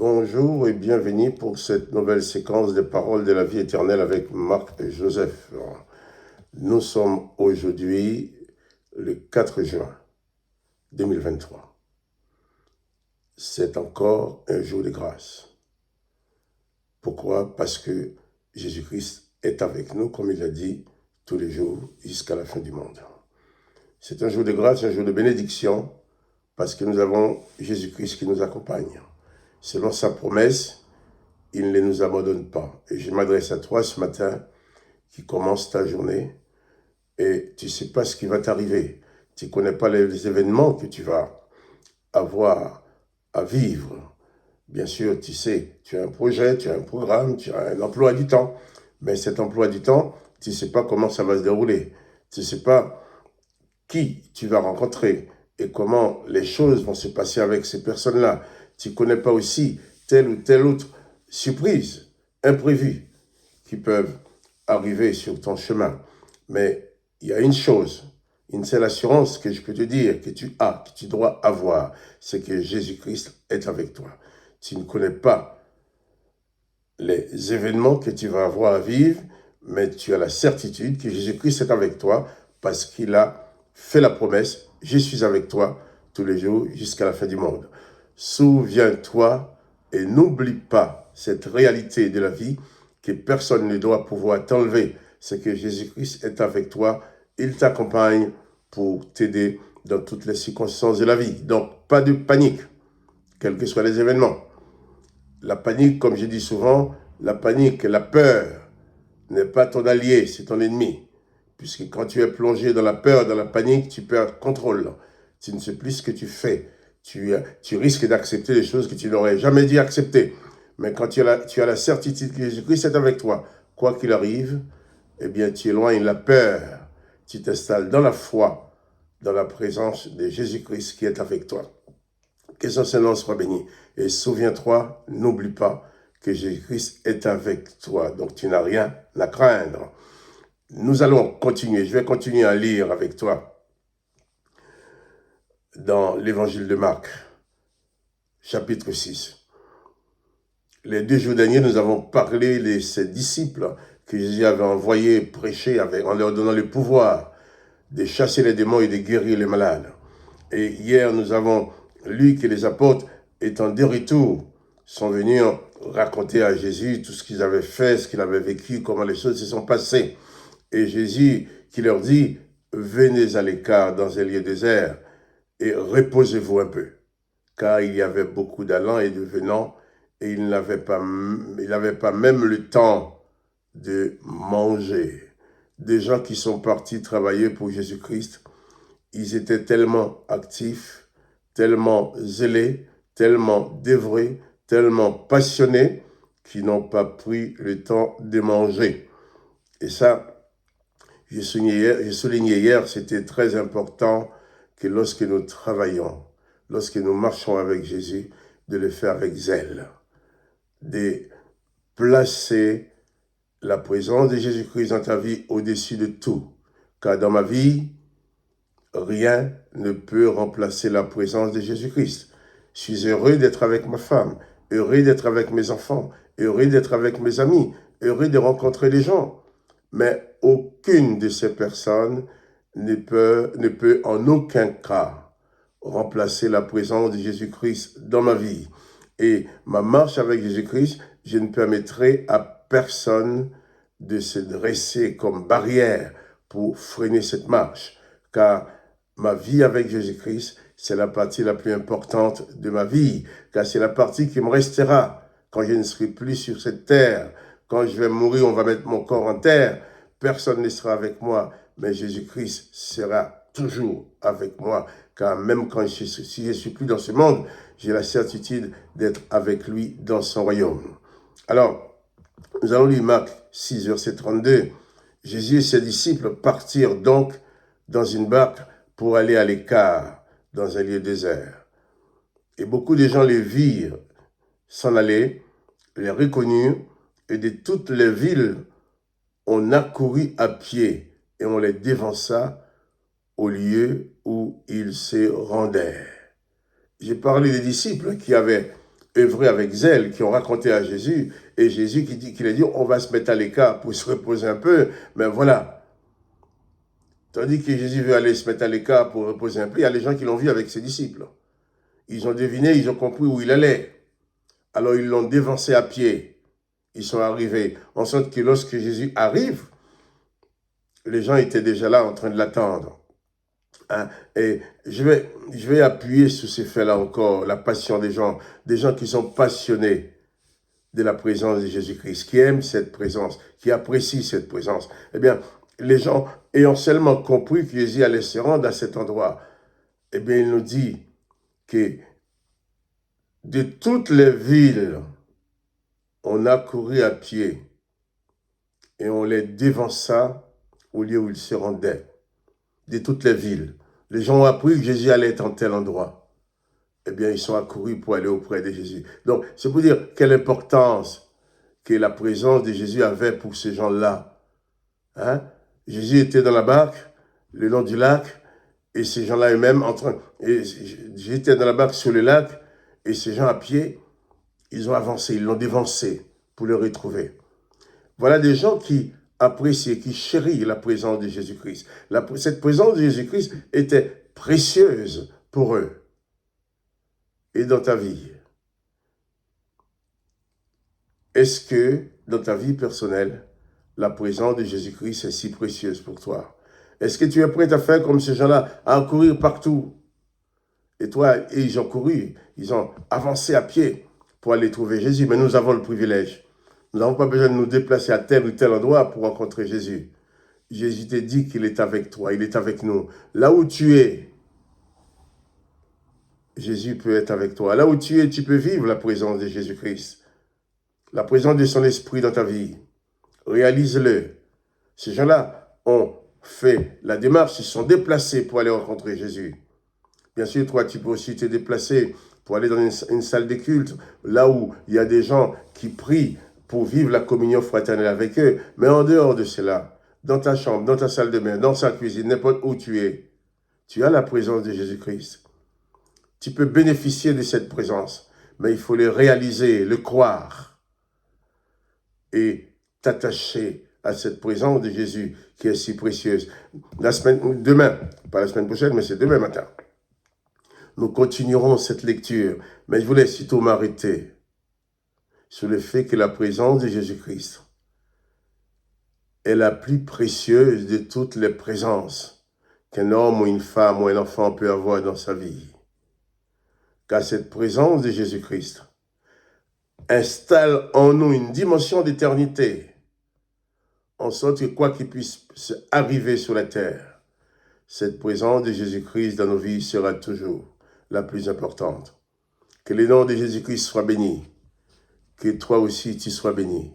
Bonjour et bienvenue pour cette nouvelle séquence des paroles de la vie éternelle avec Marc et Joseph. Nous sommes aujourd'hui le 4 juin 2023. C'est encore un jour de grâce. Pourquoi? Parce que Jésus-Christ est avec nous, comme il l'a dit, tous les jours jusqu'à la fin du monde. C'est un jour de grâce, un jour de bénédiction, parce que nous avons Jésus-Christ qui nous accompagne. Selon sa promesse, il ne nous abandonne pas. Et je m'adresse à toi ce matin qui commence ta journée et tu ne sais pas ce qui va t'arriver. Tu ne connais pas les événements que tu vas avoir à vivre. Bien sûr, tu sais, tu as un projet, tu as un programme, tu as un emploi du temps. Mais cet emploi du temps, tu ne sais pas comment ça va se dérouler. Tu ne sais pas qui tu vas rencontrer et comment les choses vont se passer avec ces personnes-là. Tu ne connais pas aussi telle ou telle autre surprise, imprévue, qui peuvent arriver sur ton chemin. Mais il y a une chose, une seule assurance que je peux te dire, que tu as, que tu dois avoir, c'est que Jésus-Christ est avec toi. Tu ne connais pas les événements que tu vas avoir à vivre, mais tu as la certitude que Jésus-Christ est avec toi parce qu'il a fait la promesse, je suis avec toi tous les jours jusqu'à la fin du monde. Souviens-toi et n'oublie pas cette réalité de la vie que personne ne doit pouvoir t'enlever. C'est que Jésus-Christ est avec toi, il t'accompagne pour t'aider dans toutes les circonstances de la vie. Donc, pas de panique, quels que soient les événements. La panique, comme je dis souvent, la panique, la peur n'est pas ton allié, c'est ton ennemi. Puisque quand tu es plongé dans la peur, dans la panique, tu perds contrôle. Tu ne sais plus ce que tu fais. Tu risques d'accepter des choses que tu n'aurais jamais dû accepter. Mais quand tu as la certitude que Jésus-Christ est avec toi, quoi qu'il arrive, eh bien, tu éloignes la peur. Tu t'installes dans la foi, dans la présence de Jésus-Christ qui est avec toi. Que son Seigneur soit béni. Et souviens-toi, n'oublie pas que Jésus-Christ est avec toi. Donc tu n'as rien à craindre. Nous allons continuer. Je vais continuer à lire avec toi dans l'évangile de Marc, chapitre 6. Les 2 jours derniers, nous avons parlé de ces disciples que Jésus avait envoyés prêcher en leur donnant le pouvoir de chasser les démons et de guérir les malades. Et hier, nous avons lu que les apôtres, étant de retour, sont venus raconter à Jésus tout ce qu'ils avaient fait, ce qu'ils avaient vécu, comment les choses se sont passées. Et Jésus qui leur dit, venez à l'écart dans un lieu désert et reposez-vous un peu. Car il y avait beaucoup d'allants et de venants et il n'avait pas même le temps de manger. Des gens qui sont partis travailler pour Jésus-Christ, ils étaient tellement actifs, tellement zélés, tellement dévoués, tellement passionnés qu'ils n'ont pas pris le temps de manger. Et ça, j'ai souligné hier, c'était très important que lorsque nous travaillons, lorsque nous marchons avec Jésus, de le faire avec zèle, de placer la présence de Jésus-Christ dans ta vie au-dessus de tout. Car dans ma vie, rien ne peut remplacer la présence de Jésus-Christ. Je suis heureux d'être avec ma femme, heureux d'être avec mes enfants, heureux d'être avec mes amis, heureux de rencontrer les gens. Mais aucune de ces personnes ne peut en aucun cas remplacer la présence de Jésus-Christ dans ma vie. Et ma marche avec Jésus-Christ, je ne permettrai à personne de se dresser comme barrière pour freiner cette marche. Car ma vie avec Jésus-Christ, c'est la partie la plus importante de ma vie, car c'est la partie qui me restera quand je ne serai plus sur cette terre. Quand je vais mourir, on va mettre mon corps en terre. Personne ne sera avec moi, mais Jésus-Christ sera toujours avec moi, car même si je ne suis plus dans ce monde, j'ai la certitude d'être avec lui dans son royaume. Alors, nous allons lire Marc 6, verset 32. Jésus et ses disciples partirent donc dans une barque pour aller à l'écart, dans un lieu désert. Et beaucoup de gens les virent s'en aller, les reconnurent, et de toutes les villes, on accourut à pied et on les dévança au lieu où ils se rendaient. J'ai parlé des disciples qui avaient œuvré avec zèle, qui ont raconté à Jésus, et Jésus qui a dit, on va se mettre à l'écart pour se reposer un peu, mais voilà. Tandis que Jésus veut aller se mettre à l'écart pour reposer un peu, il y a les gens qui l'ont vu avec ses disciples. Ils ont deviné, ils ont compris où il allait. Alors ils l'ont dévancé à pied. Ils sont arrivés. En sorte que lorsque Jésus arrive, les gens étaient déjà là en train de l'attendre. Hein? Et je vais appuyer sur ces faits-là encore, la passion des gens qui sont passionnés de la présence de Jésus-Christ, qui aiment cette présence, qui apprécient cette présence. Eh bien, les gens ayant seulement compris que Jésus allait se rendre à cet endroit, eh bien, il nous dit que de toutes les villes, on a couru à pied et on les dévança au lieu où ils se rendaient. De toutes les villes. Les gens ont appris que Jésus allait être en tel endroit. Eh bien, ils sont accourus pour aller auprès de Jésus. Donc, c'est pour dire quelle importance que la présence de Jésus avait pour ces gens-là. Hein? Jésus était dans la barque, le long du lac, et ces gens-là eux-mêmes Jésus était dans la barque sur le lac, et ces gens à pied, ils ont avancé, ils l'ont dévancé pour le retrouver. Voilà des gens qui apprécient, qui chérissent la présence de Jésus-Christ. Cette présence de Jésus-Christ était précieuse pour eux. Et dans ta vie, est-ce que dans ta vie personnelle, la présence de Jésus-Christ est si précieuse pour toi? Est-ce que tu es prêt à faire comme ces gens-là, à courir partout? Et ils ont couru, ils ont avancé à pied pour aller trouver Jésus. Mais nous avons le privilège. Nous n'avons pas besoin de nous déplacer à tel ou tel endroit pour rencontrer Jésus. Jésus te dit qu'il est avec toi, il est avec nous. Là où tu es, Jésus peut être avec toi. Là où tu es, tu peux vivre la présence de Jésus-Christ. La présence de son esprit dans ta vie. Réalise-le. Ces gens-là ont fait la démarche, ils se sont déplacés pour aller rencontrer Jésus. Bien sûr, toi, tu peux aussi te déplacer pour aller dans une salle de culte, là où il y a des gens qui prient pour vivre la communion fraternelle avec eux. Mais en dehors de cela, dans ta chambre, dans ta salle de bain, dans sa cuisine, n'importe où tu es, tu as la présence de Jésus-Christ. Tu peux bénéficier de cette présence, mais il faut le réaliser, le croire et t'attacher à cette présence de Jésus qui est si précieuse. Demain, pas la semaine prochaine, mais c'est demain matin. Nous continuerons cette lecture, mais je voulais surtout m'arrêter sur le fait que la présence de Jésus-Christ est la plus précieuse de toutes les présences qu'un homme ou une femme ou un enfant peut avoir dans sa vie. Car cette présence de Jésus-Christ installe en nous une dimension d'éternité, en sorte que quoi qu'il puisse arriver sur la terre, cette présence de Jésus-Christ dans nos vies sera toujours la plus importante. Que le nom de Jésus-Christ soit béni. Que toi aussi tu sois béni.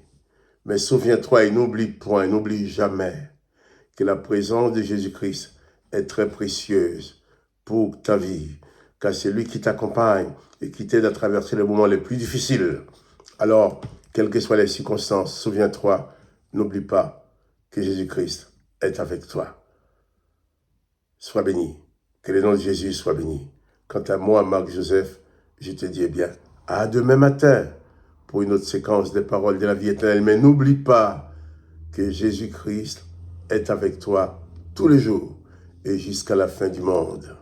Mais souviens-toi et n'oublie point, n'oublie jamais que la présence de Jésus-Christ est très précieuse pour ta vie. Car c'est lui qui t'accompagne et qui t'aide à traverser les moments les plus difficiles. Alors, quelles que soient les circonstances, souviens-toi, n'oublie pas que Jésus-Christ est avec toi. Sois béni. Que le nom de Jésus soit béni. Quant à moi, Marc Joseph, je te dis bien, à demain matin pour une autre séquence des paroles de la vie éternelle. Mais n'oublie pas que Jésus-Christ est avec toi tous les jours et jusqu'à la fin du monde.